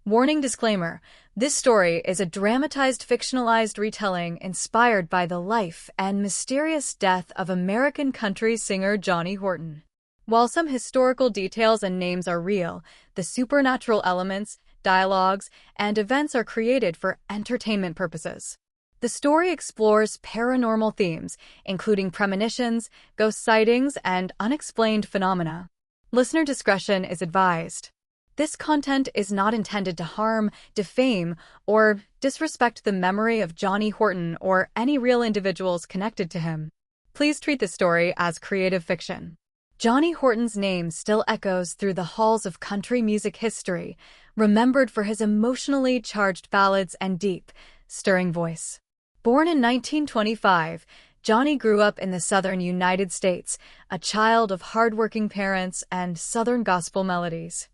Warning disclaimer: this story is a dramatized fictionalized retelling inspired by the life and mysterious death of American country singer Johnny Horton. While some historical details and names are real, the supernatural elements, dialogues, and events are created for entertainment purposes. The story explores paranormal themes, including premonitions, ghost sightings, and unexplained phenomena. Listener discretion is advised. This content is not intended to harm, defame, or disrespect the memory of Johnny Horton or any real individuals connected to him. Please treat the story as creative fiction. Johnny Horton's name still echoes through the halls of country music history, remembered for his emotionally charged ballads and deep, stirring voice. Born in 1925, Johnny grew up in the southern United States, a child of hardworking parents and southern gospel melodies.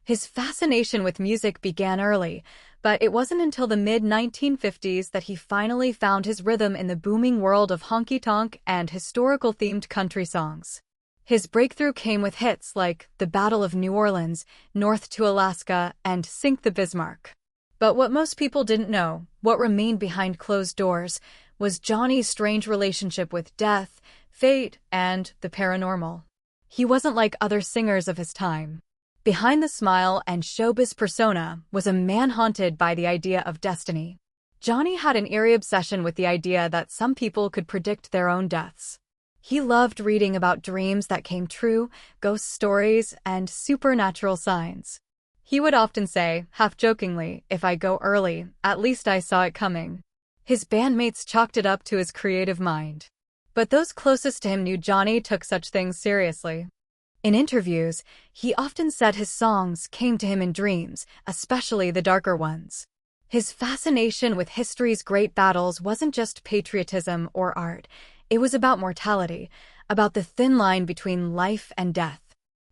His fascination with music began early, but it wasn't until the mid-1950s that he finally found his rhythm in the booming world of honky-tonk and historical-themed country songs. His breakthrough came with hits like The Battle of New Orleans, North to Alaska, and Sink the Bismarck. But what most people didn't know, what remained behind closed doors, was Johnny's strange relationship with death, fate, and the paranormal. He wasn't like other singers of his time. Behind the smile and showbiz persona was a man haunted by the idea of destiny. Johnny had an eerie obsession with the idea that some people could predict their own deaths. He loved reading about dreams that came true, ghost stories, and supernatural signs. He would often say, half-jokingly, "If I go early, at least I saw it coming." His bandmates chalked it up to his creative mind. But those closest to him knew Johnny took such things seriously. In interviews, he often said his songs came to him in dreams, especially the darker ones. His fascination with history's great battles wasn't just patriotism or art. It was about mortality, about the thin line between life and death.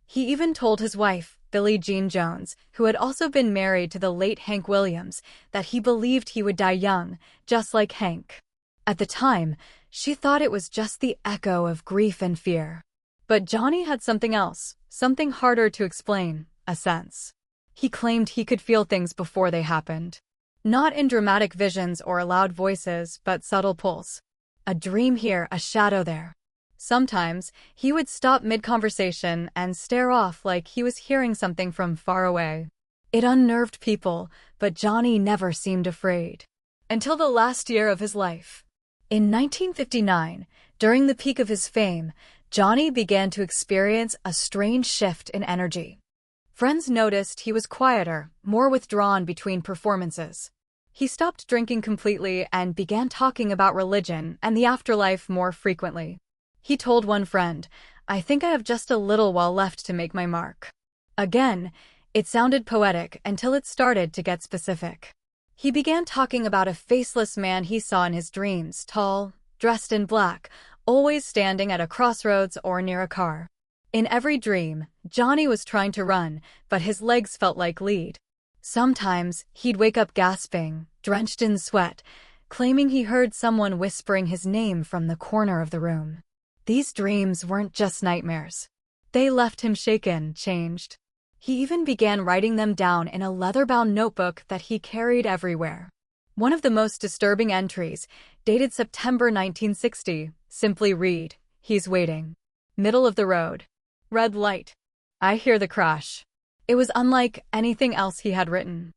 He even told his wife, Billie Jean Jones, who had also been married to the late Hank Williams, that he believed he would die young, just like Hank. At the time, she thought it was just the echo of grief and fear. But Johnny had something else, something harder to explain, a sense. He claimed he could feel things before they happened. Not in dramatic visions or loud voices, but subtle pulls. A dream here, a shadow there. Sometimes, he would stop mid-conversation and stare off like he was hearing something from far away. It unnerved people, but Johnny never seemed afraid. Until the last year of his life. In 1959, during the peak of his fame, Johnny began to experience a strange shift in energy. Friends noticed he was quieter, more withdrawn between performances. He stopped drinking completely and began talking about religion and the afterlife more frequently. He told one friend, "I think I have just a little while left to make my mark." Again, it sounded poetic until it started to get specific. He began talking about a faceless man he saw in his dreams, tall, dressed in black, always standing at a crossroads or near a car. In every dream, Johnny was trying to run, but his legs felt like lead. Sometimes, he'd wake up gasping, drenched in sweat, claiming he heard someone whispering his name from the corner of the room. These dreams weren't just nightmares. They left him shaken, changed. He even began writing them down in a leather-bound notebook that he carried everywhere. One of the most disturbing entries, dated September 1960, simply read, "He's waiting. Middle of the road. Red light. I hear the crash." It was unlike anything else he had written.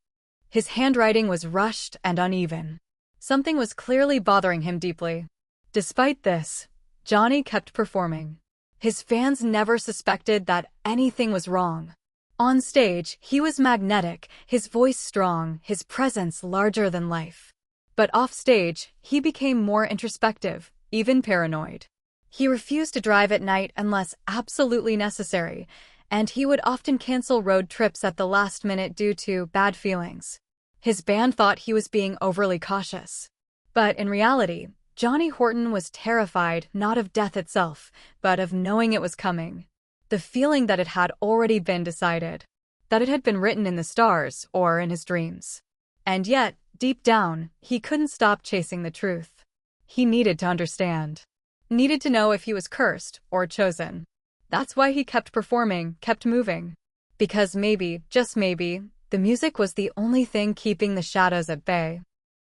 His handwriting was rushed and uneven. Something was clearly bothering him deeply. Despite this, Johnny kept performing. His fans never suspected that anything was wrong. On stage, he was magnetic, his voice strong, his presence larger than life. But off stage, he became more introspective, even paranoid. He refused to drive at night unless absolutely necessary, and he would often cancel road trips at the last minute due to bad feelings. His band thought he was being overly cautious. But in reality, Johnny Horton was terrified not of death itself, but of knowing it was coming. The feeling that it had already been decided, that it had been written in the stars or in his dreams. And yet, deep down, he couldn't stop chasing the truth. He needed to understand. Needed to know if he was cursed or chosen. That's why he kept performing, kept moving. Because maybe, just maybe, The music was the only thing keeping the shadows at bay.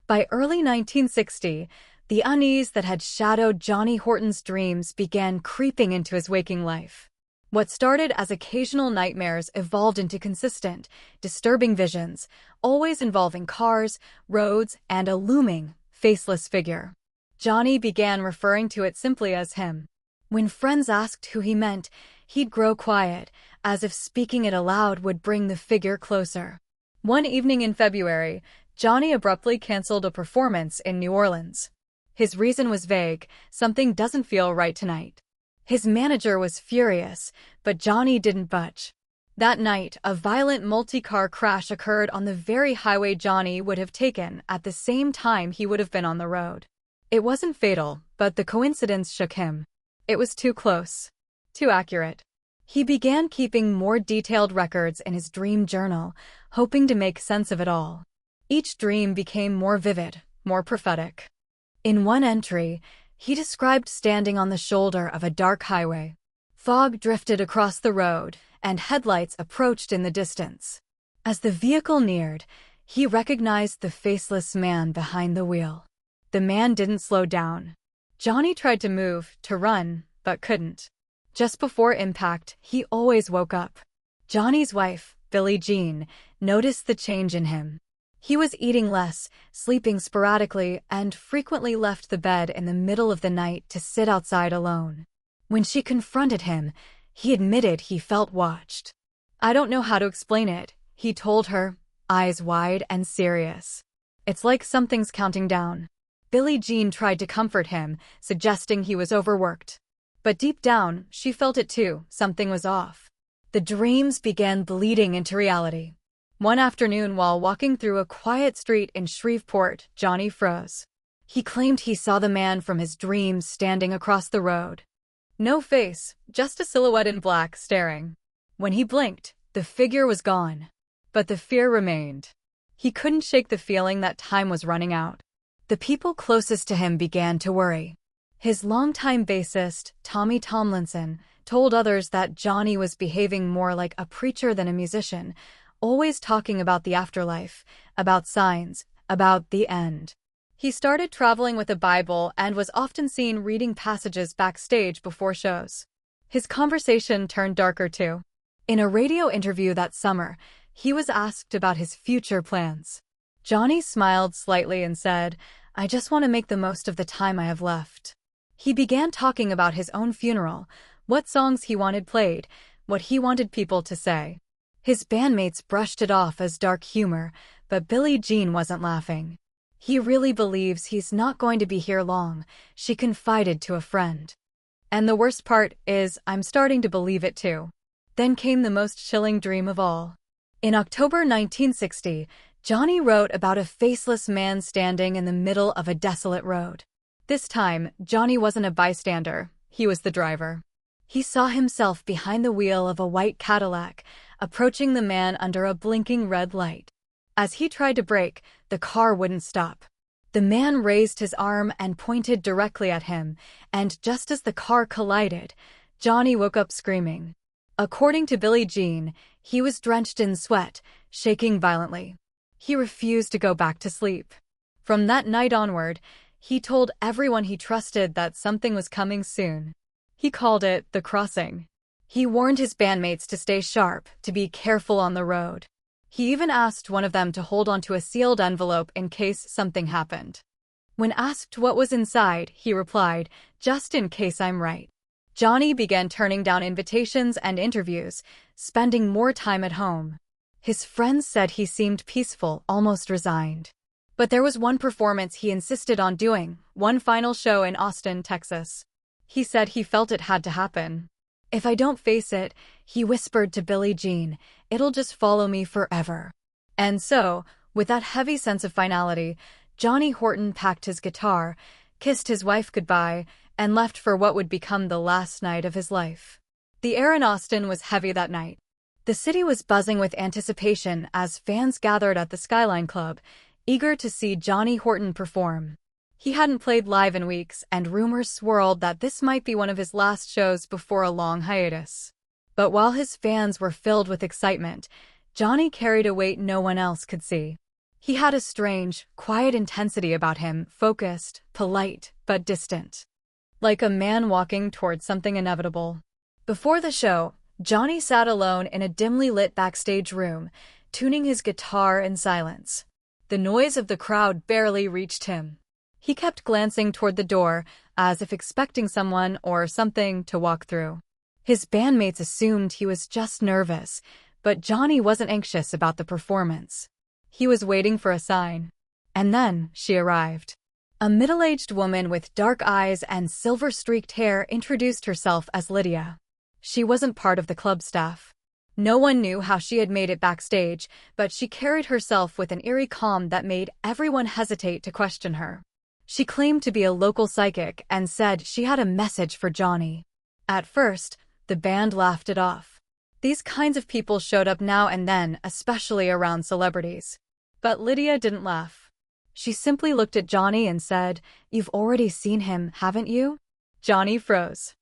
By early 1960, the unease that had shadowed Johnny Horton's dreams began creeping into his waking life. What started as occasional nightmares evolved into consistent, disturbing visions, always involving cars, roads, and a looming, faceless figure. Johnny began referring to it simply as him. When friends asked who he meant, he'd grow quiet, as if speaking it aloud would bring the figure closer. One evening in February, Johnny abruptly canceled a performance in New Orleans. His reason was vague: something doesn't feel right tonight. His manager was furious, but Johnny didn't budge. That night, a violent multi-car crash occurred on the very highway Johnny would have taken at the same time he would have been on the road. It wasn't fatal, but the coincidence shook him. It was too close. Too accurate. He began keeping more detailed records in his dream journal, hoping to make sense of it all. Each dream became more vivid, more prophetic. In one entry, he described standing on the shoulder of a dark highway. Fog drifted across the road, and headlights approached in the distance. As the vehicle neared, he recognized the faceless man behind the wheel. The man didn't slow down. Johnny tried to move, to run, but couldn't. Just before impact, he always woke up. Johnny's wife, Billie Jean, noticed the change in him. He was eating less, sleeping sporadically, and frequently left the bed in the middle of the night to sit outside alone. When she confronted him, he admitted he felt watched. "I don't know how to explain it," he told her, eyes wide and serious. "It's like something's counting down." Billie Jean tried to comfort him, suggesting he was overworked. But deep down, she felt it too: something was off. The dreams began bleeding into reality. One afternoon, while walking through a quiet street in Shreveport, Johnny froze. He claimed he saw the man from his dreams standing across the road. No face, just a silhouette in black, staring. When he blinked, the figure was gone. But the fear remained. He couldn't shake the feeling that time was running out. The people closest to him began to worry. His longtime bassist, Tommy Tomlinson, told others that Johnny was behaving more like a preacher than a musician, always talking about the afterlife, about signs, about the end. He started traveling with a Bible and was often seen reading passages backstage before shows. His conversation turned darker too. In a radio interview that summer, he was asked about his future plans. Johnny smiled slightly and said, "I just want to make the most of the time I have left." He began talking about his own funeral, what songs he wanted played, what he wanted people to say. His bandmates brushed it off as dark humor, but Billie Jean wasn't laughing. "He really believes he's not going to be here long," she confided to a friend. "And the worst part is, I'm starting to believe it too." Then came the most chilling dream of all. In October 1960, Johnny wrote about a faceless man standing in the middle of a desolate road. This time, Johnny wasn't a bystander, he was the driver. He saw himself behind the wheel of a white Cadillac, approaching the man under a blinking red light. As he tried to brake, the car wouldn't stop. The man raised his arm and pointed directly at him, and just as the car collided, Johnny woke up screaming. According to Billie Jean, he was drenched in sweat, shaking violently. He refused to go back to sleep. From that night onward, he told everyone he trusted that something was coming soon. He called it the crossing. He warned his bandmates to stay sharp, to be careful on the road. He even asked one of them to hold onto a sealed envelope in case something happened. When asked what was inside, he replied, "Just in case I'm right." Johnny began turning down invitations and interviews, spending more time at home. His friends said he seemed peaceful, almost resigned. But there was one performance he insisted on doing, one final show in Austin, Texas. He said he felt it had to happen. "If I don't face it," he whispered to Billie Jean, "it'll just follow me forever." And so, with that heavy sense of finality, Johnny Horton packed his guitar, kissed his wife goodbye, and left for what would become the last night of his life. The air in Austin was heavy that night. The city was buzzing with anticipation as fans gathered at the Skyline Club, eager to see Johnny Horton perform. He hadn't played live in weeks, and rumors swirled that this might be one of his last shows before a long hiatus. But while his fans were filled with excitement, Johnny carried a weight no one else could see. He had a strange, quiet intensity about him, focused, polite, but distant. Like a man walking towards something inevitable. Before the show, Johnny sat alone in a dimly lit backstage room, tuning his guitar in silence. The noise of the crowd barely reached him. He kept glancing toward the door, as if expecting someone or something to walk through. His bandmates assumed he was just nervous, but Johnny wasn't anxious about the performance. He was waiting for a sign. And then she arrived. A middle-aged woman with dark eyes and silver-streaked hair introduced herself as Lydia. She wasn't part of the club staff. No one knew how she had made it backstage, but she carried herself with an eerie calm that made everyone hesitate to question her. She claimed to be a local psychic and said she had a message for Johnny. At first, the band laughed it off. These kinds of people showed up now and then, especially around celebrities. But Lydia didn't laugh. She simply looked at Johnny and said, "You've already seen him, haven't you?" Johnny froze.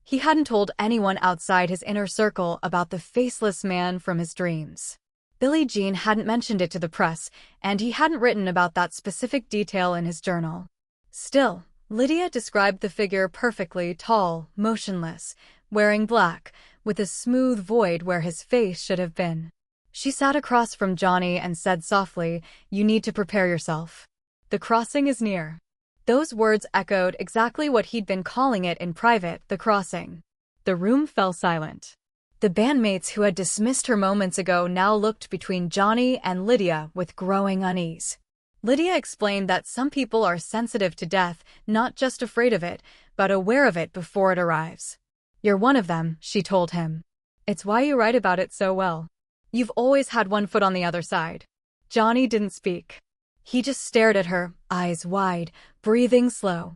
He hadn't told anyone outside his inner circle about the faceless man from his dreams. Billie Jean hadn't mentioned it to the press, and he hadn't written about that specific detail in his journal. Still, Lydia described the figure perfectly: tall, motionless, wearing black, with a smooth void where his face should have been. She sat across from Johnny and said softly, "You need to prepare yourself. The crossing is near." Those words echoed exactly what he'd been calling it in private, the crossing. The room fell silent. The bandmates who had dismissed her moments ago now looked between Johnny and Lydia with growing unease. Lydia explained that some people are sensitive to death, not just afraid of it, but aware of it before it arrives. "You're one of them," she told him. "It's why you write about it so well. You've always had one foot on the other side." Johnny didn't speak. He just stared at her, eyes wide, breathing slow.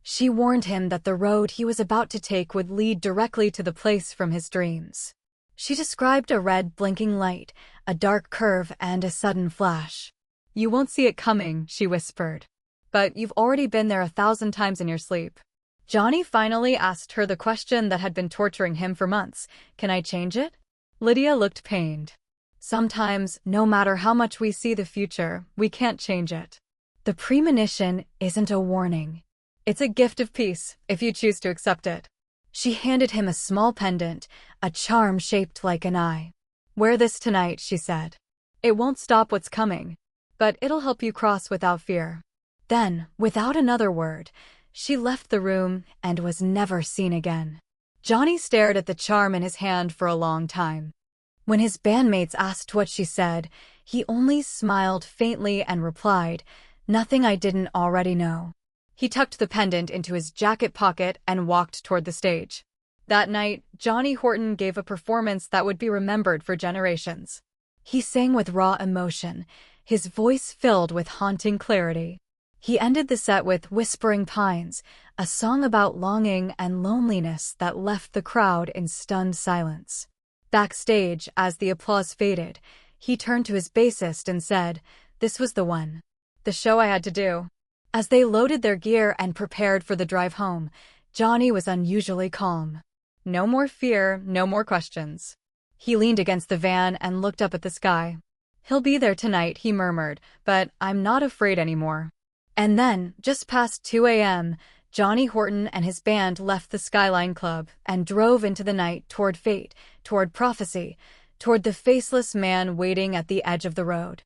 She warned him that the road he was about to take would lead directly to the place from his dreams. She described a red blinking light, a dark curve, and a sudden flash. "You won't see it coming," she whispered. "But you've already been there 1,000 times in your sleep." Johnny finally asked her the question that had been torturing him for months. "Can I change it?" Lydia looked pained. "Sometimes, no matter how much we see the future, we can't change it. The premonition isn't a warning. It's a gift of peace, if you choose to accept it." She handed him a small pendant, a charm shaped like an eye. "Wear this tonight," she said. "It won't stop what's coming, but it'll help you cross without fear." Then, without another word, she left the room and was never seen again. Johnny stared at the charm in his hand for a long time. When his bandmates asked what she said, he only smiled faintly and replied, "Nothing I didn't already know." He tucked the pendant into his jacket pocket and walked toward the stage. That night, Johnny Horton gave a performance that would be remembered for generations. He sang with raw emotion, his voice filled with haunting clarity. He ended the set with "Whispering Pines," a song about longing and loneliness that left the crowd in stunned silence. Backstage, as the applause faded, he turned to his bassist and said, "This was the one. The show I had to do." As they loaded their gear and prepared for the drive home, Johnny was unusually calm. No more fear, no more questions. He leaned against the van and looked up at the sky. "He'll be there tonight," he murmured, "but I'm not afraid anymore." And then, just past 2 a.m., Johnny Horton and his band left the Skyline Club and drove into the night toward fate, toward prophecy, toward the faceless man waiting at the edge of the road.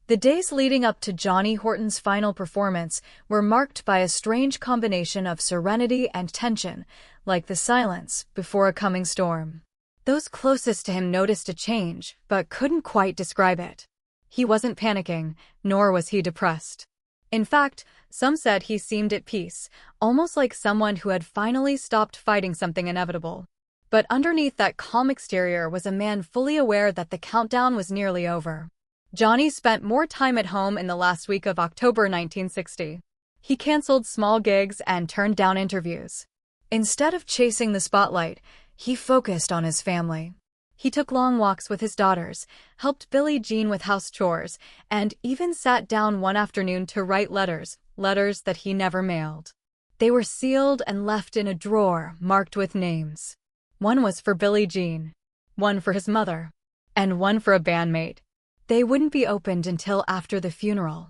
The days leading up to Johnny Horton's final performance were marked by a strange combination of serenity and tension, like the silence before a coming storm. Those closest to him noticed a change, but couldn't quite describe it. He wasn't panicking, nor was he depressed. In fact, some said he seemed at peace, almost like someone who had finally stopped fighting something inevitable. But underneath that calm exterior was a man fully aware that the countdown was nearly over. Johnny spent more time at home in the last week of October 1960. He canceled small gigs and turned down interviews. Instead of chasing the spotlight, he focused on his family. He took long walks with his daughters, helped Billie Jean with house chores, and even sat down one afternoon to write letters that he never mailed. They were sealed and left in a drawer marked with names. One was for Billie Jean, one for his mother, and one for a bandmate. They wouldn't be opened until after the funeral.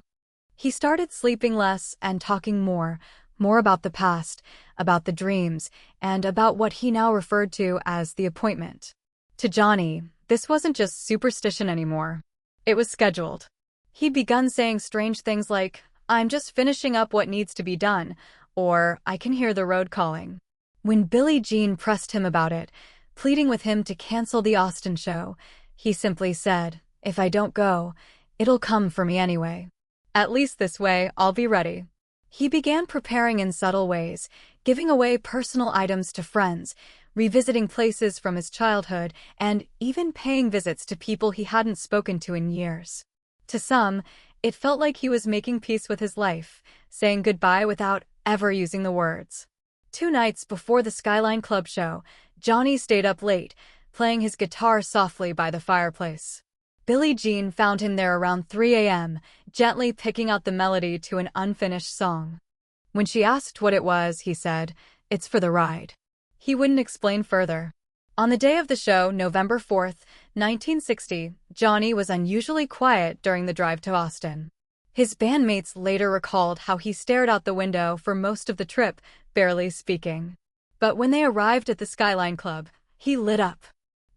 He started sleeping less and talking more about the past, about the dreams, and about what he now referred to as the appointment. To Johnny, this wasn't just superstition anymore. It was scheduled. He'd begun saying strange things like, "I'm just finishing up what needs to be done," or "I can hear the road calling." When Billie Jean pressed him about it, pleading with him to cancel the Austin show, he simply said, "If I don't go, it'll come for me anyway. At least this way, I'll be ready." He began preparing in subtle ways, giving away personal items to friends, revisiting places from his childhood, and even paying visits to people he hadn't spoken to in years. To some, it felt like he was making peace with his life, saying goodbye without ever using the words. 2 nights before the Skyline Club show, Johnny stayed up late, playing his guitar softly by the fireplace. Billie Jean found him there around 3 a.m., gently picking out the melody to an unfinished song. When she asked what it was, he said, "It's for the ride." He wouldn't explain further. On the day of the show, November 4th, 1960, Johnny was unusually quiet during the drive to Austin. His bandmates later recalled how he stared out the window for most of the trip, barely speaking. But when they arrived at the Skyline Club, he lit up.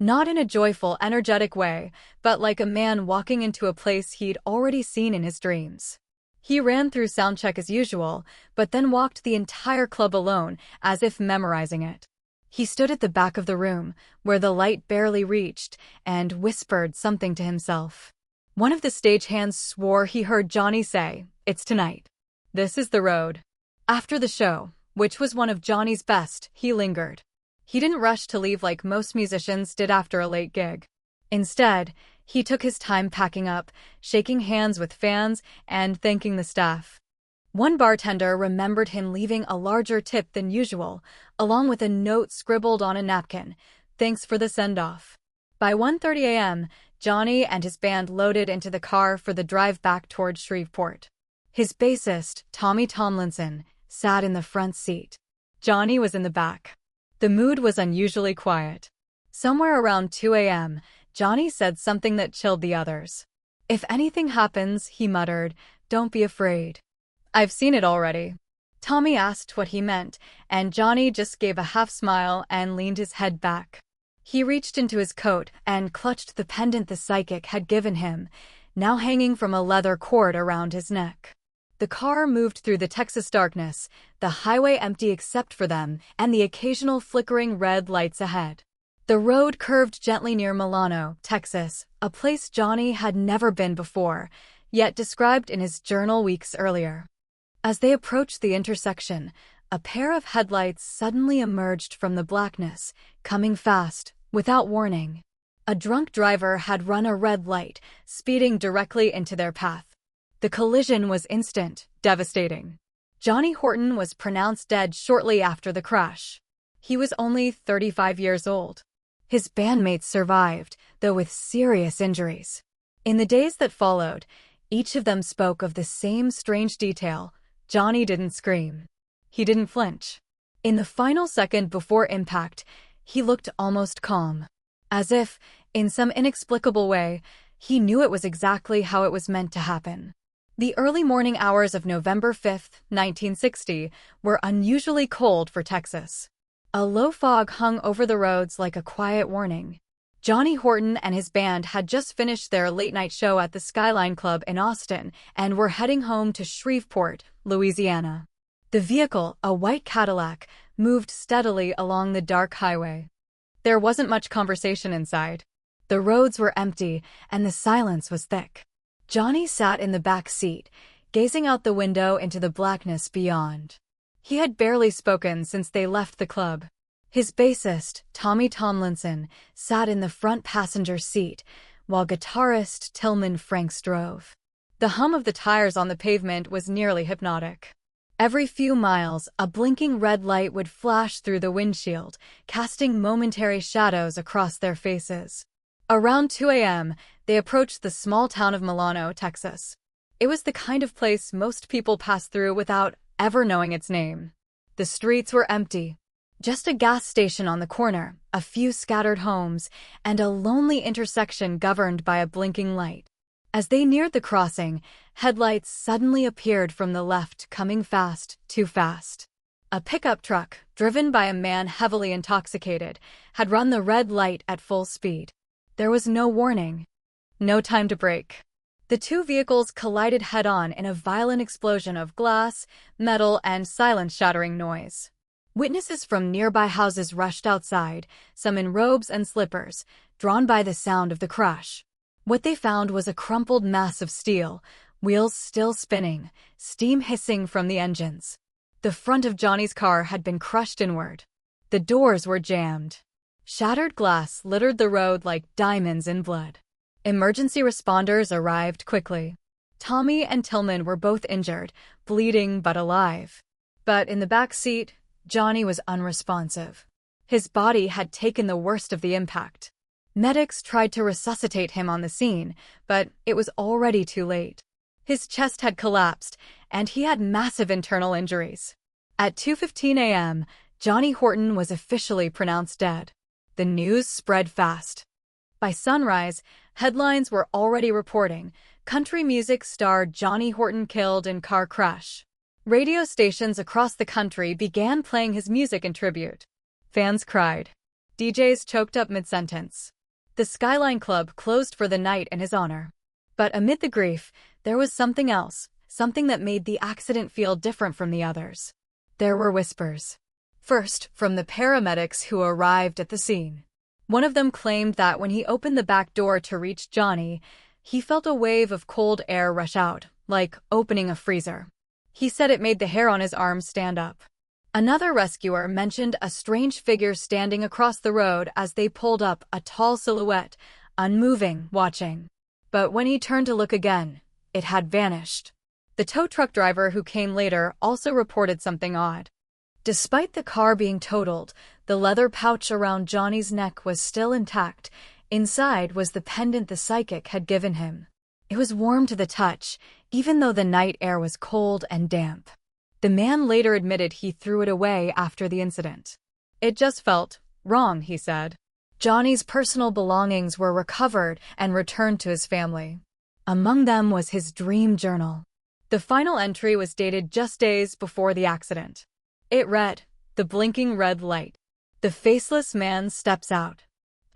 Not in a joyful, energetic way, but like a man walking into a place he'd already seen in his dreams. He ran through soundcheck as usual, but then walked the entire club alone, as if memorizing it. He stood at the back of the room, where the light barely reached, and whispered something to himself. One of the stagehands swore he heard Johnny say, "It's tonight. This is the road." After the show, which was one of Johnny's best, he lingered. He didn't rush to leave like most musicians did after a late gig. Instead, he took his time packing up, shaking hands with fans, and thanking the staff. One bartender remembered him leaving a larger tip than usual, along with a note scribbled on a napkin, "Thanks for the send-off." By 1:30 a.m., Johnny and his band loaded into the car for the drive back toward Shreveport. His bassist, Tommy Tomlinson, sat in the front seat. Johnny was in the back. The mood was unusually quiet. Somewhere around 2 a.m., Johnny said something that chilled the others. "If anything happens," he muttered, "don't be afraid. I've seen it already." Tommy asked what he meant, and Johnny just gave a half smile and leaned his head back. He reached into his coat and clutched the pendant the psychic had given him, now hanging from a leather cord around his neck. The car moved through the Texas darkness, the highway empty except for them and the occasional flickering red lights ahead. The road curved gently near Milano, Texas, a place Johnny had never been before, yet described in his journal weeks earlier. As they approached the intersection, a pair of headlights suddenly emerged from the blackness, coming fast, without warning. A drunk driver had run a red light, speeding directly into their path. The collision was instant, devastating. Johnny Horton was pronounced dead shortly after the crash. He was only 35 years old. His bandmates survived, though with serious injuries. In the days that followed, each of them spoke of the same strange detail: Johnny didn't scream. He didn't flinch. In the final second before impact, he looked almost calm. As if, in some inexplicable way, he knew it was exactly how it was meant to happen. The early morning hours of November 5th, 1960, were unusually cold for Texas. A low fog hung over the roads like a quiet warning. Johnny Horton and his band had just finished their late-night show at the Skyline Club in Austin and were heading home to Shreveport, Louisiana. The vehicle, a white Cadillac, moved steadily along the dark highway. There wasn't much conversation inside. The roads were empty, and the silence was thick. Johnny sat in the back seat, gazing out the window into the blackness beyond. He had barely spoken since they left the club. His bassist, Tommy Tomlinson, sat in the front passenger seat, while guitarist Tillman Franks drove. The hum of the tires on the pavement was nearly hypnotic. Every few miles, a blinking red light would flash through the windshield, casting momentary shadows across their faces. Around 2 a.m., they approached the small town of Milano, Texas. It was the kind of place most people pass through without ever knowing its name. The streets were empty. Just a gas station on the corner, a few scattered homes, and a lonely intersection governed by a blinking light. As they neared the crossing, headlights suddenly appeared from the left, coming fast, too fast. A pickup truck, driven by a man heavily intoxicated, had run the red light at full speed. There was no warning. No time to brake. The two vehicles collided head-on in a violent explosion of glass, metal, and silence-shattering noise. Witnesses from nearby houses rushed outside, some in robes and slippers, drawn by the sound of the crash. What they found was a crumpled mass of steel, wheels still spinning, steam hissing from the engines. The front of Johnny's car had been crushed inward. The doors were jammed. Shattered glass littered the road like diamonds in blood. Emergency responders arrived quickly. Tommy and Tillman were both injured, bleeding but alive. But in the back seat, Johnny was unresponsive. His body had taken the worst of the impact. Medics tried to resuscitate him on the scene, but it was already too late. His chest had collapsed, and he had massive internal injuries. At 2:15 a.m., Johnny Horton was officially pronounced dead. The news spread fast. By sunrise, headlines were already reporting, country music star Johnny Horton killed in car crash. Radio stations across the country began playing his music in tribute. Fans cried. DJs choked up mid-sentence. The Skyline Club closed for the night in his honor. But amid the grief, there was something else, something that made the accident feel different from the others. There were whispers. First, from the paramedics who arrived at the scene. One of them claimed that when he opened the back door to reach Johnny, he felt a wave of cold air rush out, like opening a freezer. He said it made the hair on his arms stand up. Another rescuer mentioned a strange figure standing across the road as they pulled up, a tall silhouette, unmoving, watching. But when he turned to look again, it had vanished. The tow truck driver who came later also reported something odd. Despite the car being totaled, the leather pouch around Johnny's neck was still intact. Inside was the pendant the psychic had given him. It was warm to the touch, even though the night air was cold and damp. The man later admitted he threw it away after the incident. It just felt wrong, he said. Johnny's personal belongings were recovered and returned to his family. Among them was his dream journal. The final entry was dated just days before the accident. It read, "The blinking red light. The faceless man steps out.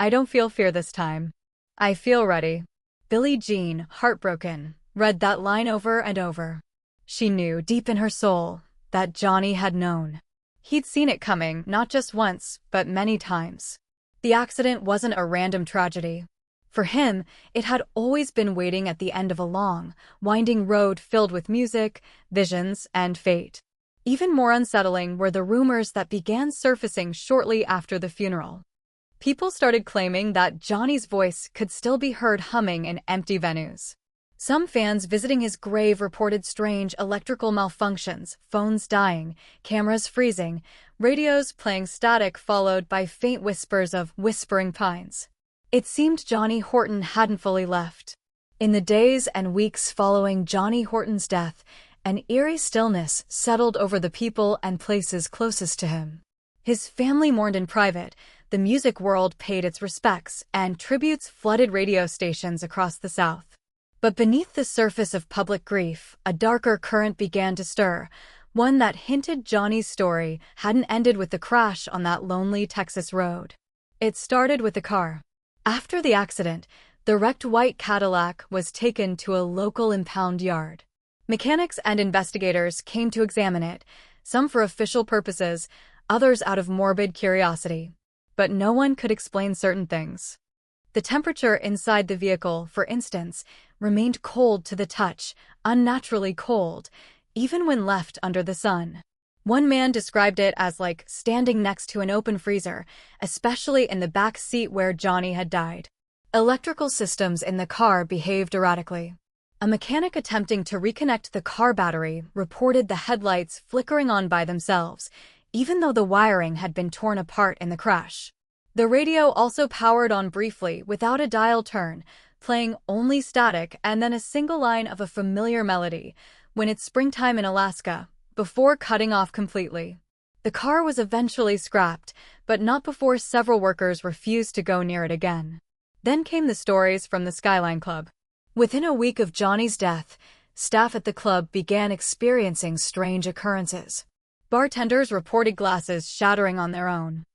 I don't feel fear this time. I feel ready." Billie Jean, heartbroken, read that line over and over. She knew, deep in her soul, that Johnny had known. He'd seen it coming, not just once, but many times. The accident wasn't a random tragedy. For him, it had always been waiting at the end of a long, winding road filled with music, visions, and fate. Even more unsettling were the rumors that began surfacing shortly after the funeral. People started claiming that Johnny's voice could still be heard humming in empty venues. Some fans visiting his grave reported strange electrical malfunctions, phones dying, cameras freezing, radios playing static followed by faint whispers of whispering pines. It seemed Johnny Horton hadn't fully left. In the days and weeks following Johnny Horton's death, an eerie stillness settled over the people and places closest to him. His family mourned in private, the music world paid its respects, and tributes flooded radio stations across the South. But beneath the surface of public grief, a darker current began to stir, one that hinted Johnny's story hadn't ended with the crash on that lonely Texas road. It started with the car. After the accident, the wrecked white Cadillac was taken to a local impound yard. Mechanics and investigators came to examine it, some for official purposes, others out of morbid curiosity. But no one could explain certain things. The temperature inside the vehicle, for instance, remained cold to the touch, unnaturally cold, even when left under the sun. One man described it as like standing next to an open freezer, especially in the back seat where Johnny had died. Electrical systems in the car behaved erratically. A mechanic attempting to reconnect the car battery reported the headlights flickering on by themselves, even though the wiring had been torn apart in the crash. The radio also powered on briefly without a dial turn, playing only static and then a single line of a familiar melody, "When It's Springtime in Alaska," before cutting off completely. The car was eventually scrapped, but not before several workers refused to go near it again. Then came the stories from the Skyline Club. Within a week of Johnny's death, staff at the club began experiencing strange occurrences. Bartenders reported glasses shattering on their own.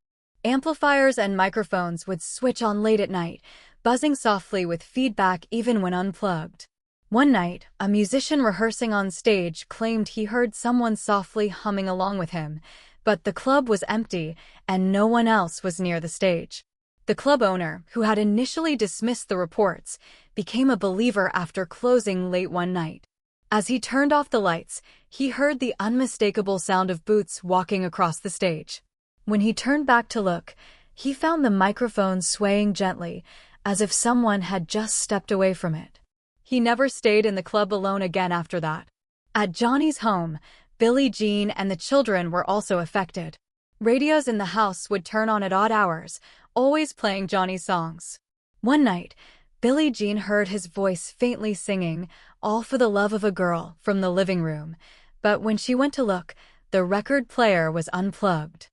Amplifiers and microphones would switch on late at night, buzzing softly with feedback even when unplugged. One night, a musician rehearsing on stage claimed he heard someone softly humming along with him, but the club was empty and no one else was near the stage. The club owner, who had initially dismissed the reports, became a believer after closing late one night. As he turned off the lights, he heard the unmistakable sound of boots walking across the stage. When he turned back to look, he found the microphone swaying gently, as if someone had just stepped away from it. He never stayed in the club alone again after that. At Johnny's home, Billie Jean and the children were also affected. Radios in the house would turn on at odd hours, always playing Johnny's songs. One night, Billie Jean heard his voice faintly singing "All for the Love of a Girl" from the living room, but when she went to look, the record player was unplugged.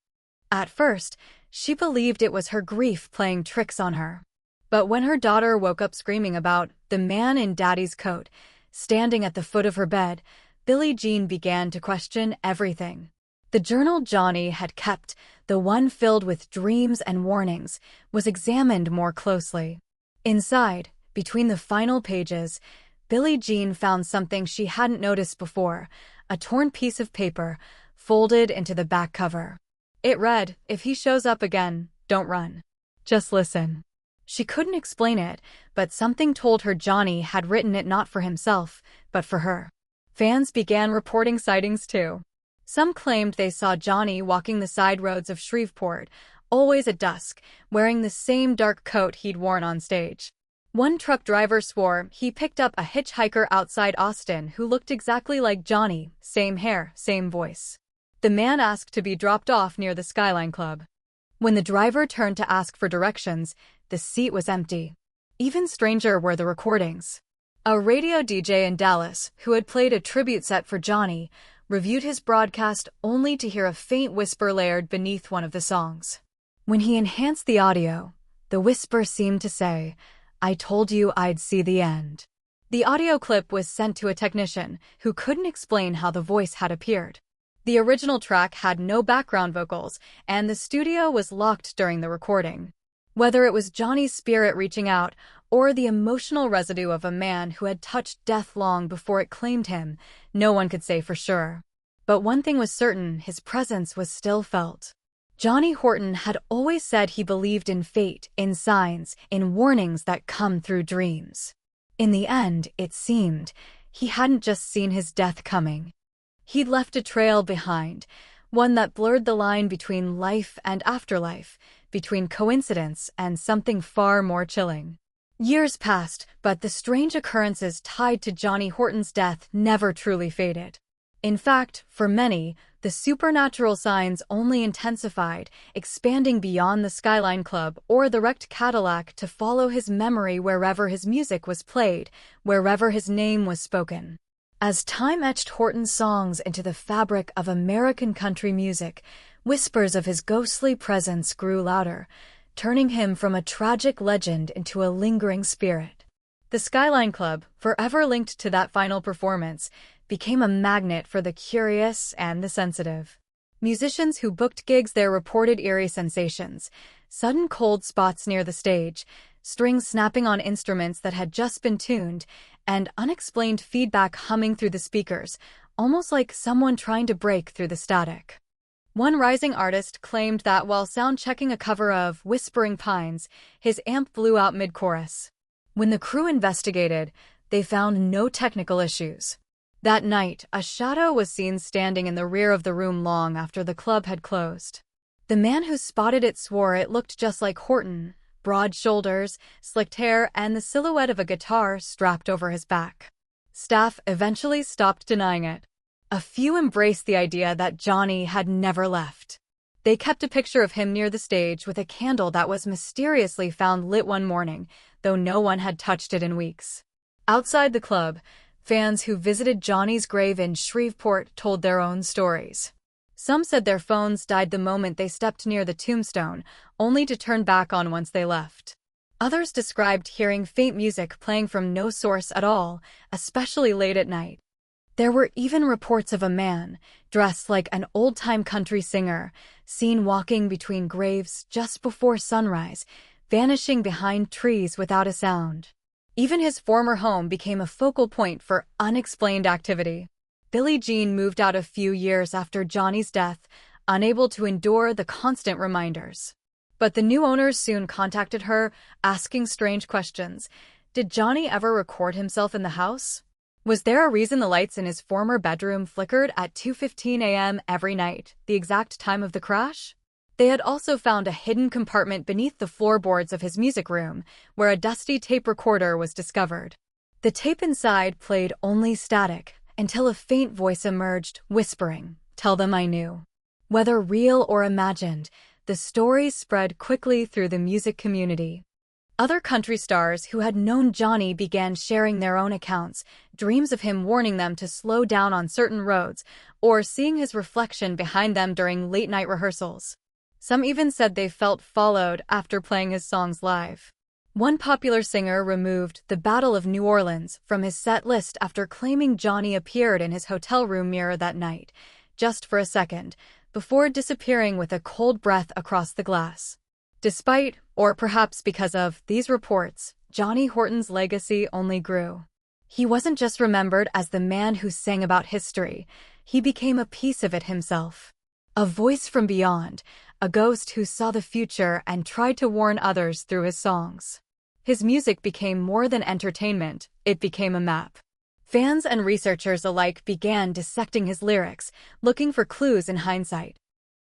At first, she believed it was her grief playing tricks on her. But when her daughter woke up screaming about the man in Daddy's coat standing at the foot of her bed, Billie Jean began to question everything. The journal Johnny had kept, the one filled with dreams and warnings, was examined more closely. Inside, between the final pages, Billie Jean found something she hadn't noticed before, a torn piece of paper, folded into the back cover. It read, "If he shows up again, don't run. Just listen." She couldn't explain it, but something told her Johnny had written it not for himself, but for her. Fans began reporting sightings too. Some claimed they saw Johnny walking the side roads of Shreveport, always at dusk, wearing the same dark coat he'd worn on stage. One truck driver swore he picked up a hitchhiker outside Austin who looked exactly like Johnny, same hair, same voice. The man asked to be dropped off near the Skyline Club. When the driver turned to ask for directions, the seat was empty. Even stranger were the recordings. A radio DJ in Dallas, who had played a tribute set for Johnny, reviewed his broadcast only to hear a faint whisper layered beneath one of the songs. When he enhanced the audio, the whisper seemed to say, "I told you I'd see the end." The audio clip was sent to a technician, who couldn't explain how the voice had appeared. The original track had no background vocals, and the studio was locked during the recording. Whether it was Johnny's spirit reaching out, or the emotional residue of a man who had touched death long before it claimed him, no one could say for sure. But one thing was certain, his presence was still felt. Johnny Horton had always said he believed in fate, in signs, in warnings that come through dreams. In the end, it seemed, he hadn't just seen his death coming. He'd left a trail behind, one that blurred the line between life and afterlife, between coincidence and something far more chilling. Years passed, but the strange occurrences tied to Johnny Horton's death never truly faded. In fact, for many, the supernatural signs only intensified, expanding beyond the Skyline Club or the wrecked Cadillac to follow his memory wherever his music was played, wherever his name was spoken. As time etched Horton's songs into the fabric of American country music, whispers of his ghostly presence grew louder, turning him from a tragic legend into a lingering spirit. The Skyline Club, forever linked to that final performance, became a magnet for the curious and the sensitive. Musicians who booked gigs there reported eerie sensations, sudden cold spots near the stage, strings snapping on instruments that had just been tuned, and unexplained feedback humming through the speakers, almost like someone trying to break through the static. One rising artist claimed that while sound-checking a cover of Whispering Pines, his amp blew out mid-chorus. When the crew investigated, they found no technical issues. That night, a shadow was seen standing in the rear of the room long after the club had closed. The man who spotted it swore it looked just like Horton, broad shoulders, slicked hair, and the silhouette of a guitar strapped over his back. Staff eventually stopped denying it. A few embraced the idea that Johnny had never left. They kept a picture of him near the stage with a candle that was mysteriously found lit one morning, though no one had touched it in weeks. Outside the club, fans who visited Johnny's grave in Shreveport told their own stories. Some said their phones died the moment they stepped near the tombstone, only to turn back on once they left. Others described hearing faint music playing from no source at all, especially late at night. There were even reports of a man, dressed like an old-time country singer, seen walking between graves just before sunrise, vanishing behind trees without a sound. Even his former home became a focal point for unexplained activity. Billie Jean moved out a few years after Johnny's death, unable to endure the constant reminders. But the new owners soon contacted her, asking strange questions. Did Johnny ever record himself in the house? Was there a reason the lights in his former bedroom flickered at 2:15 a.m. every night, the exact time of the crash? They had also found a hidden compartment beneath the floorboards of his music room, where a dusty tape recorder was discovered. The tape inside played only static, until a faint voice emerged, whispering, "Tell them I knew." Whether real or imagined, the stories spread quickly through the music community. Other country stars who had known Johnny began sharing their own accounts, dreams of him warning them to slow down on certain roads, or seeing his reflection behind them during late-night rehearsals. Some even said they felt followed after playing his songs live. One popular singer removed "The Battle of New Orleans" from his set list after claiming Johnny appeared in his hotel room mirror that night, just for a second, before disappearing with a cold breath across the glass. Despite, or perhaps because of, these reports, Johnny Horton's legacy only grew. He wasn't just remembered as the man who sang about history, he became a piece of it himself. A voice from beyond, a ghost who saw the future and tried to warn others through his songs. His music became more than entertainment, it became a map. Fans and researchers alike began dissecting his lyrics, looking for clues in hindsight.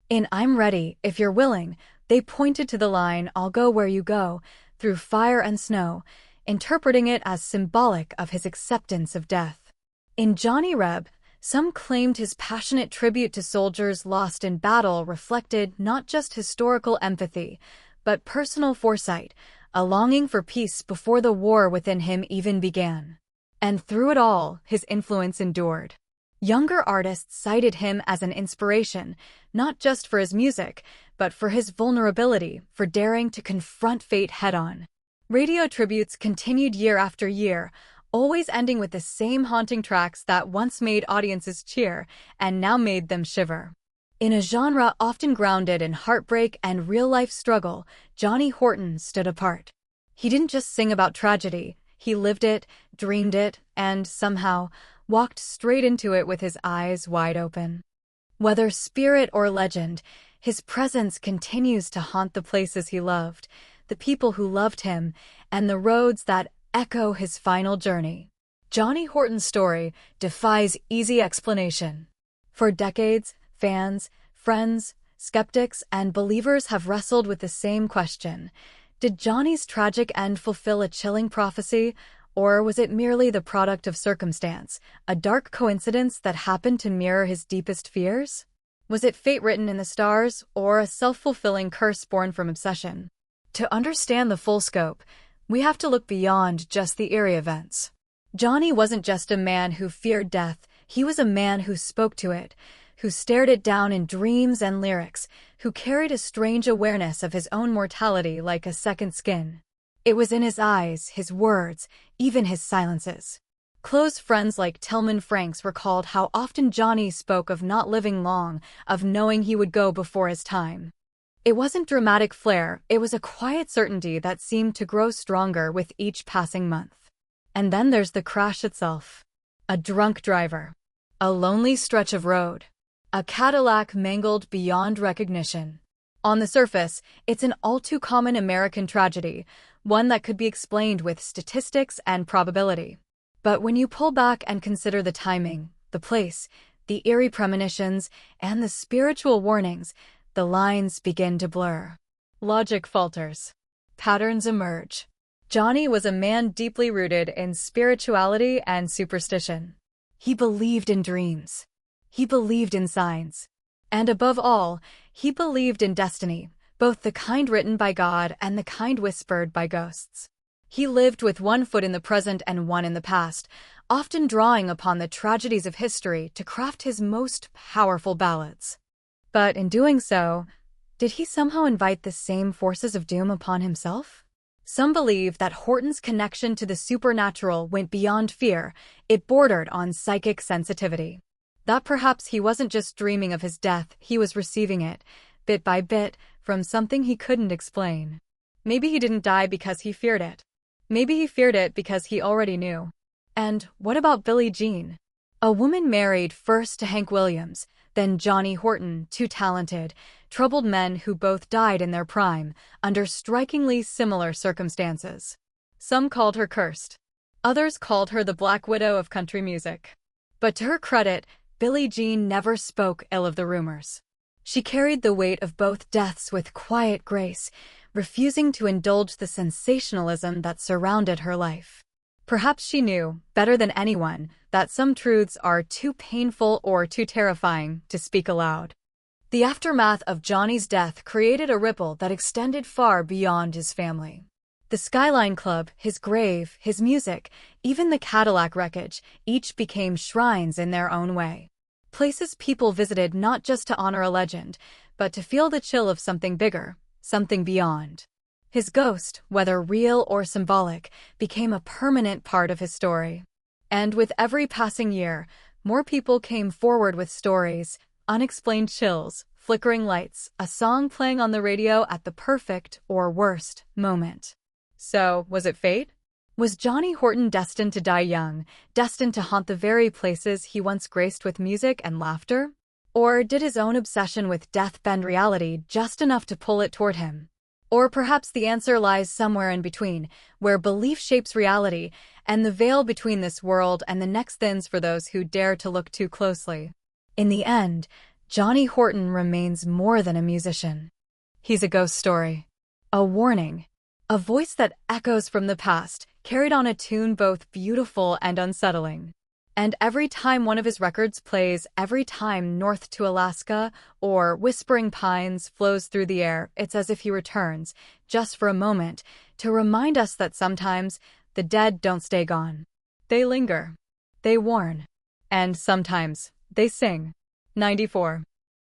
In "I'm Ready, If You're Willing," they pointed to the line, "I'll go where you go, through fire and snow," interpreting it as symbolic of his acceptance of death. In "Johnny Reb," some claimed his passionate tribute to soldiers lost in battle reflected not just historical empathy, but personal foresight, a longing for peace before the war within him even began. And through it all, his influence endured. Younger artists cited him as an inspiration, not just for his music, but for his vulnerability, for daring to confront fate head-on. Radio tributes continued year after year, always ending with the same haunting tracks that once made audiences cheer and now made them shiver. In a genre often grounded in heartbreak and real-life struggle, Johnny Horton stood apart. He didn't just sing about tragedy, he lived it, dreamed it, and, somehow, walked straight into it with his eyes wide open. Whether spirit or legend, his presence continues to haunt the places he loved, the people who loved him, and the roads that echo his final journey. Johnny Horton's story defies easy explanation. For decades, fans, friends, skeptics, and believers have wrestled with the same question. Did Johnny's tragic end fulfill a chilling prophecy, or was it merely the product of circumstance, a dark coincidence that happened to mirror his deepest fears? Was it fate written in the stars, or a self-fulfilling curse born from obsession? To understand the full scope, we have to look beyond just the eerie events. Johnny wasn't just a man who feared death, he was a man who spoke to it, who stared it down in dreams and lyrics, who carried a strange awareness of his own mortality like a second skin. It was in his eyes, his words, even his silences. Close friends like Tillman Franks recalled how often Johnny spoke of not living long, of knowing he would go before his time. It wasn't dramatic flair, it was a quiet certainty that seemed to grow stronger with each passing month. And then there's the crash itself. A drunk driver. A lonely stretch of road. A Cadillac mangled beyond recognition. On the surface, it's an all-too-common American tragedy, one that could be explained with statistics and probability. But when you pull back and consider the timing, the place, the eerie premonitions, and the spiritual warnings, the lines begin to blur. Logic falters. Patterns emerge. Johnny was a man deeply rooted in spirituality and superstition. He believed in dreams. He believed in signs. And above all, he believed in destiny, both the kind written by God and the kind whispered by ghosts. He lived with one foot in the present and one in the past, often drawing upon the tragedies of history to craft his most powerful ballads. But in doing so, did he somehow invite the same forces of doom upon himself? Some believe that Horton's connection to the supernatural went beyond fear, it bordered on psychic sensitivity. That perhaps he wasn't just dreaming of his death, he was receiving it, bit by bit, from something he couldn't explain. Maybe he didn't die because he feared it. Maybe he feared it because he already knew. And what about Billie Jean? A woman married first to Hank Williams, then Johnny Horton, two talented, troubled men who both died in their prime, under strikingly similar circumstances. Some called her cursed. Others called her the Black Widow of country music. But to her credit, Billie Jean never spoke ill of the rumors. She carried the weight of both deaths with quiet grace, refusing to indulge the sensationalism that surrounded her life. Perhaps she knew, better than anyone, that some truths are too painful or too terrifying to speak aloud. The aftermath of Johnny's death created a ripple that extended far beyond his family. The Skyline Club, his grave, his music, even the Cadillac wreckage, each became shrines in their own way. Places people visited not just to honor a legend, but to feel the chill of something bigger, something beyond. His ghost, whether real or symbolic, became a permanent part of his story. And with every passing year, more people came forward with stories, unexplained chills, flickering lights, a song playing on the radio at the perfect, or worst, moment. So, was it fate? Was Johnny Horton destined to die young, destined to haunt the very places he once graced with music and laughter? Or did his own obsession with death bend reality just enough to pull it toward him? Or perhaps the answer lies somewhere in between, where belief shapes reality, and the veil between this world and the next thins for those who dare to look too closely. In the end, Johnny Horton remains more than a musician. He's a ghost story. A warning. A voice that echoes from the past, carried on a tune both beautiful and unsettling. And every time one of his records plays, every time North to Alaska or Whispering Pines flows through the air, it's as if he returns, just for a moment, to remind us that sometimes the dead don't stay gone. They linger. They warn. And sometimes they sing. 94.